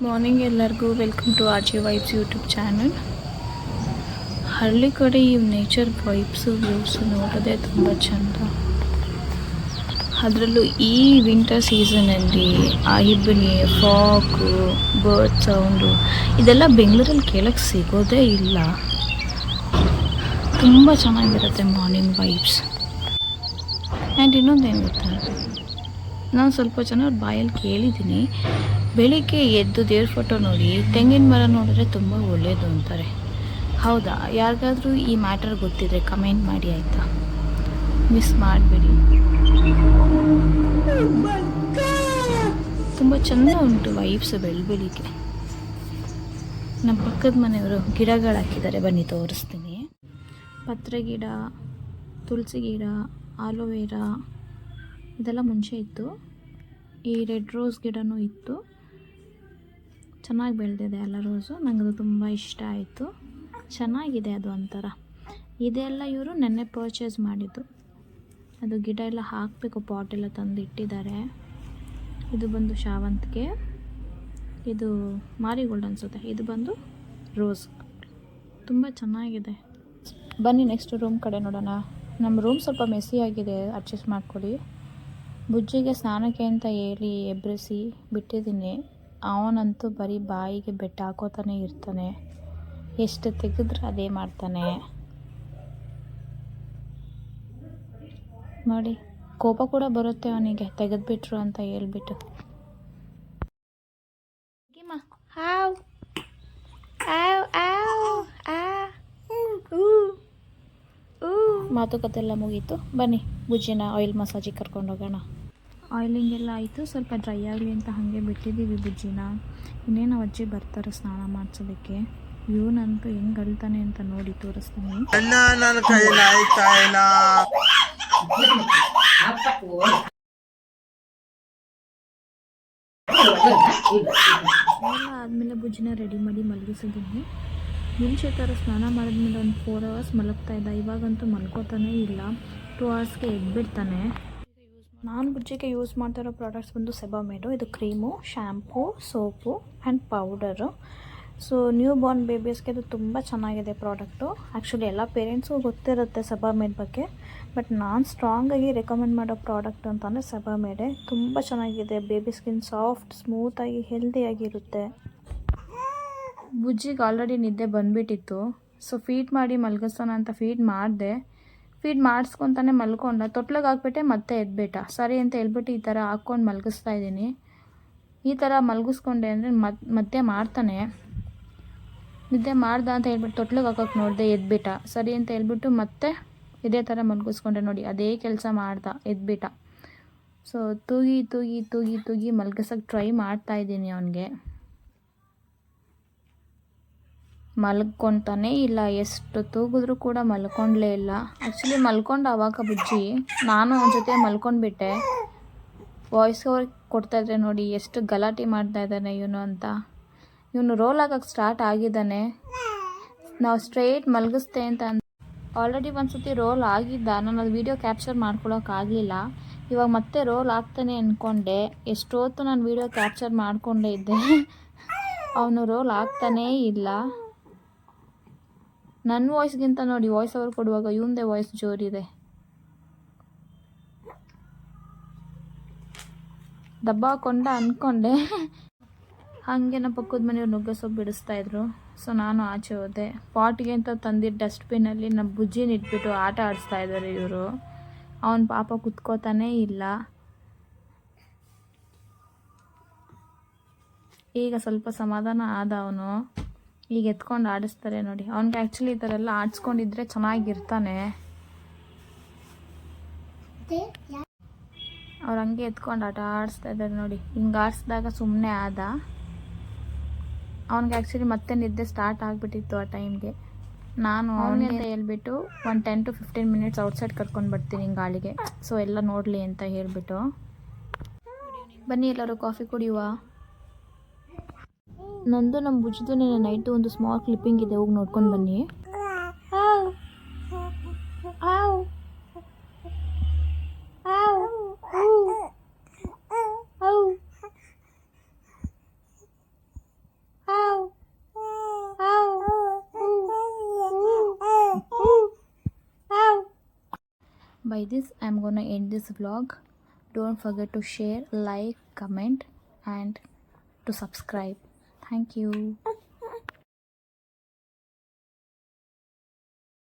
Morning ಎಲ್ಲರಿಗೂ welcome to R J vibes YouTube channel. ಹಳ್ಳಿ ಕಡೆ ಈ ನೇಚರ್ ವೈಬ್ಸು ವ್ಯೂಸು ನೋಡೋದೇ ತುಂಬ ಚೆಂದ. ಅದರಲ್ಲೂ ಈ ವಿಂಟರ್ ಸೀಸನಲ್ಲಿ ಆ ಇಬ್ಬನಿ ಫಾಗು ಬರ್ಡ್ ಸೌಂಡು ಇದೆಲ್ಲ ಬೆಂಗಳೂರಲ್ಲಿ ಕೇಳೋಕ್ಕೆ ಸಿಗೋದೇ ಇಲ್ಲ. ತುಂಬ ಚೆನ್ನಾಗಿರುತ್ತೆ ಮಾರ್ನಿಂಗ್ ವೈಬ್ಸ್. ಆ್ಯಂಡ್ ಇನ್ನೊಂದೇನು ಗೊತ್ತಾ, ನಾನು ಸ್ವಲ್ಪ ಜನ ಅವ್ರ ಬಾಯಲ್ಲಿ ಕೇಳಿದ್ದೀನಿ, ಬೆಳಿಗ್ಗೆ ಎದ್ದು ದೇವ್ರ ಫೋಟೋ ನೋಡಿ ತೆಂಗಿನ ಮರ ನೋಡಿದ್ರೆ ತುಂಬ ಒಳ್ಳೆಯದು ಅಂತಾರೆ. ಹೌದಾ? ಯಾರಿಗಾದರೂ ಈ ಮ್ಯಾಟರ್ ಗೊತ್ತಿದ್ರೆ ಕಮೆಂಟ್ ಮಾಡಿ ಆಯಿತಾ, ಮಿಸ್ ಮಾಡಬೇಡಿ. ತುಂಬ ಚೆಂದ ಉಂಟು ವೈಬ್ಸ್ ಬೆಳಿಗ್ಗೆ. ನಮ್ಮ ಪಕ್ಕದ ಮನೆಯವರು ಗಿಡಗಳು ಹಾಕಿದ್ದಾರೆ, ಬನ್ನಿ ತೋರಿಸ್ತೀನಿ. ಪತ್ರೆ ಗಿಡ, ತುಳಸಿ ಗಿಡ, ಆಲೋವೆರಾ ಇದೆಲ್ಲ ಮುಂಚೆ ಇತ್ತು. ಈ ರೆಡ್ ರೋಸ್ ಗಿಡನೂ ಇತ್ತು, ಚೆನ್ನಾಗಿ ಬೆಳೆದಿದೆ ಎಲ್ಲ ರೋಸು. ನನಗದು ತುಂಬ ಇಷ್ಟ ಆಯಿತು, ಚೆನ್ನಾಗಿದೆ ಅದು ಒಂಥರ. ಇದೆಲ್ಲ ಇವರು ನೆನ್ನೆ ಪರ್ಚೇಸ್ ಮಾಡಿದ್ದು. ಅದು ಗಿಡ ಎಲ್ಲ ಹಾಕಬೇಕು, ಪಾಟೆಲ್ಲ ತಂದು ಇಟ್ಟಿದ್ದಾರೆ. ಇದು ಬಂದು ಶಾವಂತಿಗೆ, ಇದು ಮಾರಿಗೋಲ್ಡ್ ಅನಿಸುತ್ತೆ, ಇದು ಬಂದು ರೋಸ್. ತುಂಬ ಚೆನ್ನಾಗಿದೆ. ಬನ್ನಿ ನೆಕ್ಸ್ಟ್ ರೂಮ್ ಕಡೆ ನೋಡೋಣ. ನಮ್ಮ ರೂಮ್ ಸ್ವಲ್ಪ ಮೆಸ್ಸಿ ಆಗಿದೆ, ಅಡ್ಜಸ್ಟ್ ಮಾಡಿಕೊಡಿ. ಬುಜ್ಜಿಗೆ ಸ್ನಾನಕ್ಕೆ ಅಂತ ಹೇಳಿ ಎಬ್ಬಿಸಿ ಬಿಟ್ಟಿದ್ದೀನಿ. ಅವನಂತೂ ಬರೀ ಬಾಯಿಗೆ ಬೆಟ್ಟ ಹಾಕೋತಾನೆ ಇರ್ತಾನೆ, ಎಷ್ಟು ತೆಗೆದ್ರೆ ಅದೇ ಮಾಡ್ತಾನೆ ನೋಡಿ. ಕೋಪ ಕೂಡ ಬರುತ್ತೆ ಅವನಿಗೆ, ತೆಗೆದ್ಬಿಟ್ರು ಅಂತ ಹೇಳ್ಬಿಟ್ಟು. ಮಾತುಕತೆ ಎಲ್ಲ ಮುಗೀತು, ಬನ್ನಿ ಬುಜ್ಜಿನ ಆಯಿಲ್ ಮಸಾಜಿಗೆ ಕರ್ಕೊಂಡೋಗೋಣ. ಆಯಿಲಿಂಗ್ ಎಲ್ಲ ಆಯಿತು, ಸ್ವಲ್ಪ ಡ್ರೈ ಆಗಲಿ ಅಂತ ಹಾಗೆ ಬಿಟ್ಟಿದ್ದೀವಿ ಬುಜ್ಜಿನ. ಇನ್ನೇನು ಅಜ್ಜಿ ಬರ್ತಾರೆ ಸ್ನಾನ ಮಾಡಿಸೋದಕ್ಕೆ. ಇವನಂತೂ ಹೆಂಗೆ ಅಳ್ತಾನೆ ಅಂತ ನೋಡಿ ತೋರಿಸ್ತೀನಿ. ಎಲ್ಲ ಆದಮೇಲೆ ಬುಜ್ಜಿನ ರೆಡಿ ಮಾಡಿ ಮಲಗಿಸಿದ್ದೀನಿ. ಮುಂಚೆ ಥರ ಸ್ನಾನ ಮಾಡಿದ್ಮೇಲೆ ಒಂದು 4 hours ಮಲಗ್ತಾ ಇದ್ದ, ಇವಾಗಂತೂ ಮಲ್ಕೋತಾನೇ ಇಲ್ಲ. 2 hours ಎದ್ಬಿಡ್ತಾನೆ. ನಾನು ಬುಜ್ಜಿಗೆ ಯೂಸ್ ಮಾಡ್ತಿರೋ ಪ್ರಾಡಕ್ಟ್ಸ್ ಬಂದು ಸೆಬಾಮೇಡು. ಇದು cream, shampoo, soap and powder. So new born ಬೇಬೀಸ್ಗೆ ಇದು ತುಂಬ ಚೆನ್ನಾಗಿದೆ ಪ್ರಾಡಕ್ಟು. ಆ್ಯಕ್ಚುಲಿ ಎಲ್ಲ ಪೇರೆಂಟ್ಸ್ಗೂ ಗೊತ್ತಿರುತ್ತೆ ಸೆಬಾಮೇಡ್ ಬಗ್ಗೆ, ಬಟ್ ನಾನು ಸ್ಟ್ರಾಂಗಾಗಿ ರೆಕಮೆಂಡ್ ಮಾಡೋ ಪ್ರಾಡಕ್ಟ್ ಅಂತಂದರೆ ಸೆಬಾಮೇಡೆ. ತುಂಬ ಚೆನ್ನಾಗಿದೆ, ಬೇಬಿ ಸ್ಕಿನ್ ಸಾಫ್ಟ್, ಸ್ಮೂತಾಗಿ, ಹೆಲ್ದಿಯಾಗಿರುತ್ತೆ. ಬುಜ್ಜಿಗೆ ಆಲ್ರೆಡಿ ನಿದ್ದೆ ಬಂದುಬಿಟ್ಟಿತ್ತು. ಸೊ ಫೀಡ್ ಮಾಡಿ ಮಲಗಿಸೋಣ ಅಂತ ಫೀಡ್ ಮಾಡಿದೆ. ಫೀಡ್ ಮಾಡಿಸ್ಕೊತಾನೆ ಮಲ್ಕೊಂಡ, ತೊಟ್ಲಿಗೆ ಹಾಕ್ಬಿಟ್ಟೆ ಮತ್ತೆ ಎದ್ಬಿಟ್ಟ. ಸರಿ ಅಂತ ಹೇಳ್ಬಿಟ್ಟು ಈ ಥರ ಹಾಕ್ಕೊಂಡು ಮಲಗಿಸ್ತಾ ಇದ್ದೀನಿ. ಈ ಥರ ಮಲಗಿಸ್ಕೊಂಡೆ ಅಂದರೆ ಮತ್ತೆ ಮಾಡ್ತಾನೆ. ನಿದ್ದೆ ಮಾಡ್ದ ಅಂತ ಹೇಳ್ಬಿಟ್ಟು ತೊಟ್ಲಿಗೆ ಹಾಕೋಕೆ ನೋಡಿದೆ, ಎದ್ಬಿಟ್ಟ. ಸರಿ ಅಂತ ಹೇಳ್ಬಿಟ್ಟು ಮತ್ತೆ ಇದೇ ಥರ ಮಲಗಿಸ್ಕೊಂಡೆ ನೋಡಿ, ಅದೇ ಕೆಲಸ ಮಾಡ್ದ, ಎದ್ಬಿಟ್ಟ. ಸೊ ತೂಗಿ ತೂಗಿ ತೂಗಿ ತೂಗಿ ಮಲಗಿಸೋಕ್ಕೆ ಟ್ರೈ ಮಾಡ್ತಾಯಿದ್ದೀನಿ ಅವನಿಗೆ. ಮಲ್ಕೊತಾನೇ ಇಲ್ಲ, ಎಷ್ಟು ತೂಗಿದ್ರೂ ಕೂಡ ಮಲ್ಕೊಂಡ್ಲೇ ಇಲ್ಲ. ಆ್ಯಕ್ಚುಲಿ ಮಲ್ಕೊಂಡು ಆವಾಗ ಬುಜ್ಜಿ, ನಾನು ಅವನ ಜೊತೆ ಮಲ್ಕೊಂಡ್ಬಿಟ್ಟೆ. ವಾಯ್ಸ್ ಓವರ್ ಕೊಡ್ತಾಯಿದ್ರೆ ನೋಡಿ ಎಷ್ಟು ಗಲಾಟೆ ಮಾಡ್ತಾಯಿದ್ದಾನೆ ಇವನು ಅಂತ. ಇವನು ರೋಲ್ ಆಗೋಕ್ಕೆ ಸ್ಟಾರ್ಟ್ ಆಗಿದ್ದಾನೆ. ನಾವು ಸ್ಟ್ರೈಟ್ ಮಲಗಿಸ್ತೆ ಅಂತ ಆಲ್ರೆಡಿ ಒಂದು ಸತಿ ರೋಲ್ ಆಗಿದ್ದ, ನಾನು ಅದು ವೀಡಿಯೋ ಕ್ಯಾಪ್ಚರ್ ಮಾಡ್ಕೊಳ್ಳೋಕ್ಕಾಗಲಿಲ್ಲ. ಇವಾಗ ಮತ್ತೆ ರೋಲ್ ಆಗ್ತಾನೆ ಅಂದ್ಕೊಂಡೆ. ಎಷ್ಟೊತ್ತು ನಾನು ವೀಡಿಯೋ ಕ್ಯಾಪ್ಚರ್ ಮಾಡಿಕೊಂಡೇ ಇದ್ದೆ, ಅವನು ರೋಲ್ ಆಗ್ತಾನೇ ಇಲ್ಲ. ನನ್ನ ವಾಯ್ಸ್ಗಿಂತ ನೋಡಿ ವಾಯ್ಸ್ ಓವರ್ ಕೊಡುವಾಗ ಇವಂದೇ ವಾಯ್ಸ್ ಜೋರಿದೆ. ದಬ್ಬ ಹಾಕೊಂಡ ಅಂದ್ಕೊಂಡೆ. ಹಾಗೆ ನಮ್ಮ ಪಕ್ಕದ ಮನೆಯವ್ರು ನುಗ್ಗೆ ಸೊಪ್ಪು ಬಿಡಿಸ್ತಾಯಿದ್ರು. ಸೊ ನಾನು ಆಚೆ ಹೋದೆ. ಪಾಟ್ಗೆ ಅಂತ ತಂದಿದ್ದ ಡಸ್ಟ್ಬಿನ್ನಲ್ಲಿ ನಮ್ಮ ಬುಜ್ಜಿನ ಇಟ್ಬಿಟ್ಟು ಆಟ ಆಡಿಸ್ತಾ ಇದ್ದಾರೆ ಇವರು. ಅವನ ಪಾಪ ಕುತ್ಕೋತಾನೇ ಇಲ್ಲ. ಈಗ ಸ್ವಲ್ಪ ಸಮಾಧಾನ ಆದ ಅವನು. ಈಗ ಎತ್ಕೊಂಡು ಆಡಿಸ್ತಾರೆ ನೋಡಿ. ಅವ್ನಿಗೆ ಆ್ಯಕ್ಚುಲಿ ಈ ಥರ ಎಲ್ಲ ಆಡಿಸ್ಕೊಂಡಿದ್ರೆ ಚೆನ್ನಾಗಿರ್ತಾನೆ. ಅವ್ರು ಹಂಗೆ ಎತ್ಕೊಂಡು ಆಟ ಆಡಿಸ್ತಾ ಇದ್ದಾರೆ ನೋಡಿ. ಹಿಂಗೆ ಆಡಿಸಿದಾಗ ಸುಮ್ಮನೆ ಆದ. ಅವ್ನಿಗೆ ಆ್ಯಕ್ಚುಲಿ ಮತ್ತೆ ನಿದ್ದೆ ಸ್ಟಾರ್ಟ್ ಆಗಿಬಿಟ್ಟಿತ್ತು ಆ ಟೈಮ್ಗೆ. ನಾನು ಅವನಿಗೆ ಅಂತ ಹೇಳ್ಬಿಟ್ಟು ಒಂದು 10 to 15 minutes ಔಟ್ಸೈಡ್ ಕರ್ಕೊಂಡು ಬರ್ತೀನಿ ಗಾಳಿಗೆ, ಸೊ ಎಲ್ಲ ನೋಡಲಿ ಅಂತ ಹೇಳಿಬಿಟ್ಟು. ಬನ್ನಿ ಎಲ್ಲರೂ ಕಾಫಿ ಕುಡಿಯುವ. ನಂದು ನಮ್ಮ ಬುಜ್ಜಿದು ನೈಟು ಒಂದು ಸ್ಮಾಲ್ ಕ್ಲಿಪ್ಪಿಂಗ್ ಇದೆ, ಹೋಗಿ ನೋಡ್ಕೊಂಡು ಬನ್ನಿ. By this, I'm gonna end this vlog. Don't forget to share, like, comment, and to subscribe. Thank you.